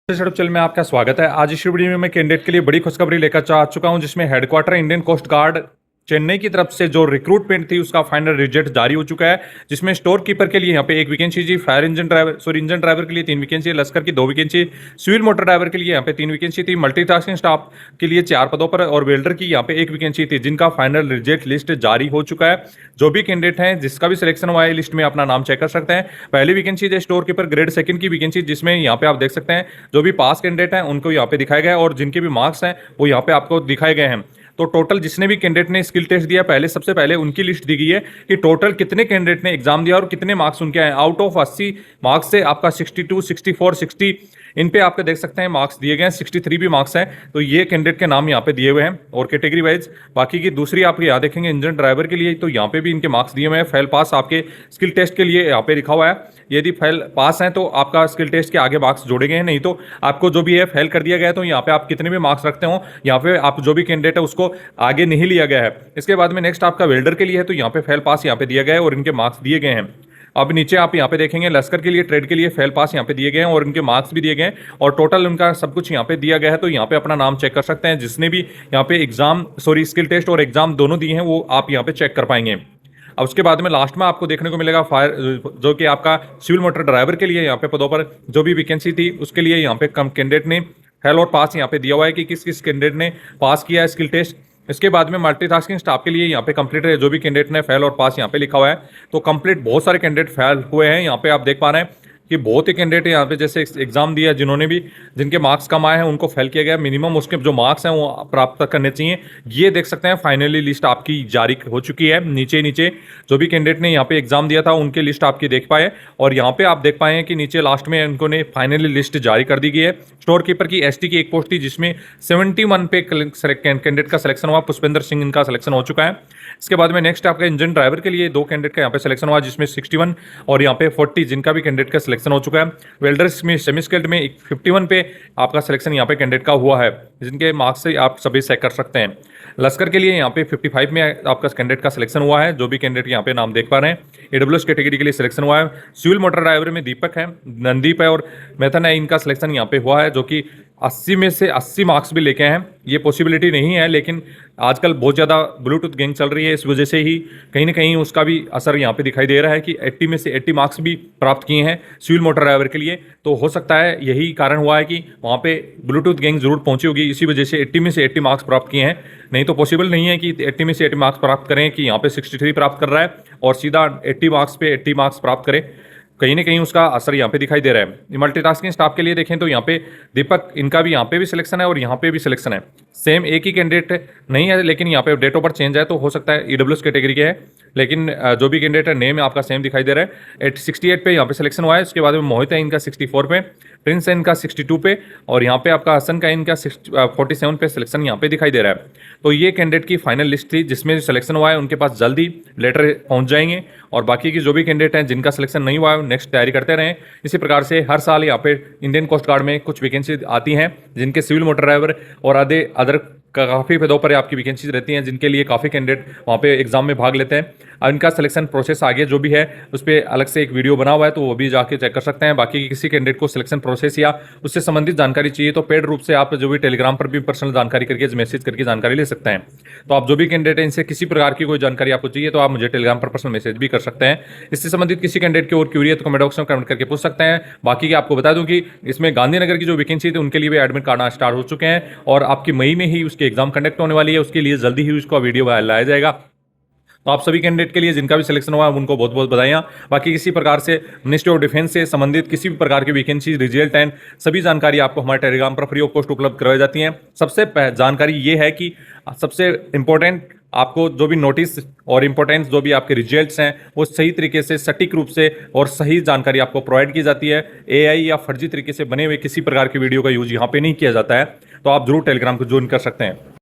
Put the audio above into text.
Channel में आपका स्वागत है। आज इस वीडियो में मैं कैंडिडेट के लिए बड़ी खुशखबरी लेकर आ चुका हूं, जिसमें headquarter Indian Coast Guard Chennai की तरफ से जो रिक्रूटमेंट थी उसका फाइनल रिजल्ट जारी हो चुका है। जिसमें स्टोर कीपर के लिए यहाँ पे एक वैकेंसी थी, फायर इंजन ड्राइवर के लिए 3 वैकेंसी, लश्कर की 2 वैकेंसी, सिविल मोटर ड्राइवर के लिए यहाँ पे 3 वैकेंसी थी, मल्टीटास्किंग स्टाफ के लिए 4 पदों पर और वेल्डर की यहाँ पे 1 वैकेंसी थी, जिनका फाइनल रिजल्ट लिस्ट जारी हो चुका है। जो भी कैंडिडेट हैं जिसका भी सिलेक्शन हुआ है लिस्ट में अपना नाम चेक कर सकते हैं। पहली वैकेंसी है स्टोर कीपर ग्रेड 2 की वैकेंसी, जिसमें यहाँ पे आप देख सकते हैं जो भी पास कैंडिडेट हैं उनको यहाँ पे दिखाया गया है और जिनके भी मार्क्स हैं वो यहाँ पे आपको दिखाए गए हैं। तो टोटल जिसने भी कैंडिडेट ने स्किल टेस्ट दिया सबसे पहले उनकी लिस्ट दी गई है कि टोटल कितने कैंडिडेट ने एग्जाम दिया और कितने मार्क्स उनके आए। आउट ऑफ 80 मार्क्स से आपका 62, 64, 60 इन पे आपके देख सकते हैं मार्क्स दिए गए हैं। 63 भी मार्क्स हैं, तो ये कैंडिडेट के नाम यहाँ पे दिए हुए हैं और कैटेगरी वाइज। बाकी की दूसरी आप यहाँ देखेंगे इंजन ड्राइवर के लिए, तो यहाँ पे भी इनके मार्क्स दिए हुए हैं। फेल पास आपके स्किल टेस्ट के लिए यहाँ पे लिखा हुआ है। यदि फेल पास हैं तो आपका स्किल टेस्ट के आगे मार्क्स जोड़े गए हैं, नहीं तो आपको जो भी है फेल कर दिया गया है। तो यहाँ पे आप कितने भी मार्क्स रखते हो, यहाँ पे आप जो भी कैंडिडेट है उसको आगे नहीं लिया गया है। इसके बाद में नेक्स्ट आपका वेल्डर के लिए है, तो यहाँ पे फेल पास यहाँ पे दिया गया है और इनके मार्क्स दिए गए हैं। अब नीचे आप यहाँ पे देखेंगे लश्कर के लिए ट्रेड के लिए फेल पास यहाँ पे दिए गए हैं और इनके मार्क्स भी दिए गए हैं और टोटल उनका सब कुछ यहाँ पे दिया गया है। तो यहाँ पे अपना नाम चेक कर सकते हैं। जिसने भी यहाँ पे स्किल टेस्ट और एग्जाम दोनों दिए हैं वो आप यहाँ पे चेक कर पाएंगे। अब उसके बाद में लास्ट में आपको देखने को मिलेगा फायर जो कि आपका सिविल मोटर ड्राइवर के लिए यहाँ पे पदों पर जो भी वैकेंसी थी उसके लिए यहाँ पे कम कैंडिडेट ने फेल और पास यहाँ पे दिया हुआ है कि किस किस कैंडिडेट ने पास किया है स्किल टेस्ट। इसके बाद में मल्टीटास्किंग स्टाफ के लिए यहाँ पे कंप्लीट है, जो भी कैंडिडेट ने फेल और पास यहाँ पे लिखा हुआ है। तो कंप्लीट बहुत सारे कैंडिडेट फेल हुए हैं। यहाँ पे आप देख पा रहे हैं कि बहुत ही कैंडिडेट यहाँ पे जैसे एग्जाम दिया जिन्होंने भी जिनके मार्क्स कम आए हैं उनको फेल किया गया। मिनिमम उसके जो मार्क्स हैं वो प्राप्त करने चाहिए। ये देख सकते हैं फाइनली लिस्ट आपकी जारी हो चुकी है। नीचे नीचे जो भी कैंडिडेट ने यहाँ पे एग्जाम दिया था उनकी लिस्ट आपकी देख पाए और यहाँ पे आप देख पाए हैं कि नीचे लास्ट में उनको ने फाइनली लिस्ट जारी कर दी गई है। स्टोर कीपर की एसटी की एक पोस्ट थी जिसमें 71 पे कैंडिडेट का सिलेक्शन हुआ। पुष्पेंद्र सिंह इनका सिलेक्शन हो चुका है। इसके बाद में नेक्स्ट आपका इंजन ड्राइवर के लिए 2 कैंडिडेट का यहाँ पे सिलेक्शन हुआ, जिसमें 61 और यहाँ पे 40 जिनका भी कैंडिडेट का सिलेक्शन हो चुका है। वेल्डर्स में सेमी स्किल्ड में 51 पे आपका सिलेक्शन यहाँ पे कैंडिडेट का हुआ है, जिनके मार्क्स से आप सभी चेक कर सकते हैं। लश्कर के लिए यहाँ पे 55 में आपका कैंडिडेट का सिलेक्शन हुआ है, जो भी कैंडिडेट यहाँ पे नाम देख पा रहे हैं। एडब्ल्यूएस कैटेगरी के लिए सिलेक्शन हुआ है। सिविल मोटर ड्राइवर में दीपक है, नंदीप है और मेथन है, इनका सिलेक्शन यहाँ पे हुआ है, जो कि 80 में से 80 मार्क्स भी लेके हैं। ये पॉसिबिलिटी नहीं है, लेकिन आजकल बहुत ज़्यादा ब्लूटूथ गैंग चल रही है, इस वजह से ही कहीं ना कहीं उसका भी असर यहाँ पे दिखाई दे रहा है कि 80 में से 80 मार्क्स भी प्राप्त किए हैं सिविल मोटर ड्राइवर के लिए। तो हो सकता है यही कारण हुआ है कि वहाँ पे ब्लूटूथ गैंग जरूर पहुंची होगी, इसी वजह से 80 में से 80 मार्क्स प्राप्त किए हैं। नहीं तो पॉसिबल नहीं है कि 80 में से 80 मार्क्स प्राप्त करें कि यहाँ पे 63 प्राप्त कर रहा है और सीधा 80 मार्क्स पे 80 मार्क्स प्राप्त करें। कहीं ना कहीं उसका असर यहाँ पे दिखाई दे रहा है। मल्टीटास्किंग स्टाफ के लिए देखें तो यहाँ पे दीपक इनका भी यहाँ पे भी सिलेक्शन है और यहाँ पे भी सिलेक्शन है। सेम एक ही कैंडिडेट नहीं है, लेकिन यहाँ पे डेट ऑफ बर्थ चेंज है, तो हो सकता है ईडब्ल्यूएस कैटेगरी के है, लेकिन जो भी कैंडिडेट है नेम आपका सेम दिखाई दे रहा है। 68 पे यहाँ पे सिलेक्शन हुआ है। उसके बाद में मोहित है इनका 64 पे, प्रिंस है इनका 62 पे और यहाँ पे आपका हसन का इनका 47 पे सिलेक्शन यहाँ पे दिखाई दे रहा है। तो ये कैंडिडेट की फाइनल लिस्ट थी जिसमें सिलेक्शन हुआ है, उनके पास जल्दी लेटर पहुँच जाएंगे और बाकी की जो भी कैंडिडेट हैं जिनका सिलेक्शन नहीं हुआ है नेक्स्ट तैयारी करते रहें। इसी प्रकार से हर साल यहाँ पे इंडियन कोस्ट गार्ड में कुछ वैकेंसी आती हैं जिनके सिविल मोटर ड्राइवर और अदर काफ़ी पदों पर आपकी वैकेंसीज रहती हैं, जिनके लिए काफ़ी कैंडिडेट वहाँ पे एग्जाम में भाग लेते हैं। इनका सिलेक्शन प्रोसेस आगे जो भी है उस पर अलग से एक वीडियो बना हुआ है, तो वो भी जाके चेक कर सकते हैं। बाकी किसी कैंडिडेट को सिलेक्शन प्रोसेस या उससे संबंधित जानकारी चाहिए तो पेड रूप से आप जो भी टेलीग्राम पर भी पर्सनल जानकारी करके मैसेज करके जानकारी ले सकते हैं। तो आप जो भी कैंडिडेट है इनसे किसी प्रकार की कोई जानकारी आपको चाहिए तो आप मुझे टेलीग्राम पर पर्सनल मैसेज भी कर सकते हैं। इससे संबंधित किसी कैंडिडेट की और क्यूरी है तो कमेंट बॉक्स में कमेंट करके पूछ सकते हैं। बाकी की आपको बता दूं कि इसमें गांधीनगर की जो वैकेंसी थी उनके लिए भी एडमिट कार्ड स्टार्ट हो चुके हैं और आपकी मई में ही उसके एग्जाम कंडक्ट होने वाली है, उसके लिए जल्दी ही उसका वीडियो लाया जाएगा। तो आप सभी कैंडिडेट के लिए जिनका भी सिलेक्शन हुआ है उनको बहुत बहुत बधाइयाँ। बाकी किसी प्रकार से मिनिस्ट्री ऑफ डिफेंस से संबंधित किसी भी प्रकार की वैकेंसी रिजल्ट एंड सभी जानकारी आपको हमारे टेलीग्राम पर फ्री ऑफ कॉस्ट उपलब्ध करवाई जाती हैं। सबसे जानकारी ये है कि सबसे इंपॉर्टेंट आपको जो भी नोटिस और इंपॉर्टेंस जो भी आपके रिजल्ट्स हैं वो सही तरीके से सटीक रूप से और सही जानकारी आपको प्रोवाइड की जाती है। एआई या फर्जी तरीके से बने हुए किसी प्रकार की वीडियो का यूज यहाँ पे नहीं किया जाता है। तो आप जरूर टेलीग्राम को ज्वाइन कर सकते हैं।